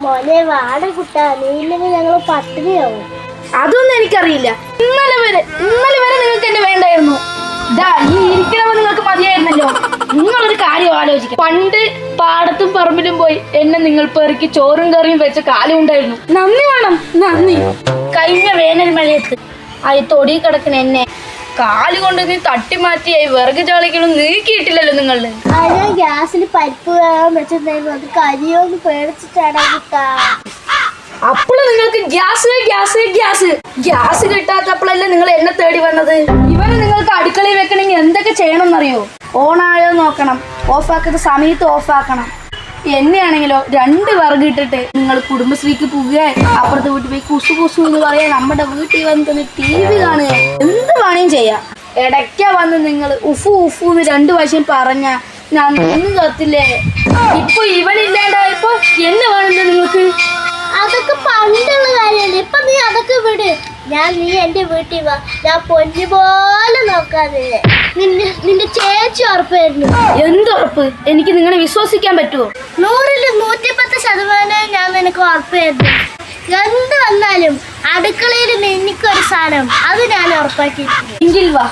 മോനെ വാട കുട്ടാ, നീയില്ലെങ്കിൽ ഞങ്ങൾ പട്ടിണിയാവും. അതൊന്നും എനിക്കറിയില്ല. ഇന്നലെ വരെ നിങ്ങൾക്ക് എന്നെ വേണ്ടായിരുന്നു. ഇതാ ഈ ഇരിക്കണവ നിങ്ങൾക്ക് മതിയായിരുന്നല്ലോ. നിങ്ങളൊരു കാര്യം ആലോചിക്കാം. പണ്ട് പാടത്തും പറമ്പിലും പോയി എന്നെ നിങ്ങൾ പെറുക്കി ചോറും കറിയും വെച്ച കാലം ഉണ്ടായിരുന്നു. നന്ദി വേണം, നന്ദി. കഴിഞ്ഞ വേനൽ മഴയത്ത് ആ തൊടി കിടക്കണ എന്നെ കാലുകൊണ്ട് നീ തട്ടി മാറ്റിയായി വിറക് ചാളികളും നീക്കിയിട്ടില്ലല്ലോ നിങ്ങളുടെ. ഞാൻ ഗ്യാസിൽ പരിപ്പ് വേഗം വെച്ചിട്ടുണ്ടായിരുന്നു. അത് കരിയോന്ന് പേടിച്ചിട്ടാടാ കുട്ടാ. അപ്പോഴും നിങ്ങൾക്ക് ഗ്യാസ് കിട്ടാത്തപ്പോഴല്ലേ നിങ്ങൾ എന്നെ തേടി വന്നത്. ഇവനെ നിങ്ങൾക്ക് അടുക്കളയിൽ വെക്കണമെങ്കിൽ എന്തൊക്കെ ചെയ്യണം എന്നറിയോ? ഓണായോ നോക്കണം, ഓഫാക്കുന്ന സമയത്ത് ഓഫാക്കണം. എന്നെയാണെങ്കിലോ 2 വിറക് ഇട്ടിട്ട് നിങ്ങൾ കുടുംബശ്രീക്ക് പോവുക, അപ്പുറത്തെ വീട്ടിൽ പോയി കുസു എന്ന് പറയാ, നമ്മുടെ വീട്ടിൽ വന്ന് TV കാണുക, എന്ത് വേണേലും ചെയ്യാം. ഇടയ്ക്ക വന്ന് നിങ്ങൾ ഉഫുന്ന് 2 വശം പറഞ്ഞ ഞാൻ ഒന്നും കത്തില്ലേ. ഇപ്പൊ ഇവനില്ലാണ്ടായപ്പോ എന്നെ വേണമെന്ന് നിങ്ങൾക്ക്. അതൊക്കെ പണ്ടുള്ള കാര്യമല്ലേ. ഇപ്പൊ നീ അതൊക്കെ വിട്. നീ എന്റെ വീട്ടിൽ വാ, ഞാൻ പൊന്നു പോലെ നോക്കാതെ. നിന്റെ ചേച്ചി ഉറപ്പായിരുന്നു. എന്തുറപ്പ്? എനിക്ക് നിങ്ങളെ വിശ്വസിക്കാൻ പറ്റുമോ? 100-ൽ 110% ഞാൻ നിനക്ക് ഉറപ്പായിരുന്നു. എന്ത് വന്നാലും അടുക്കളയിൽ എനിക്കൊരു സാധനം, അത് ഞാൻ ഉറപ്പാക്കിയിട്ടുണ്ട്. എങ്കിൽ വാ.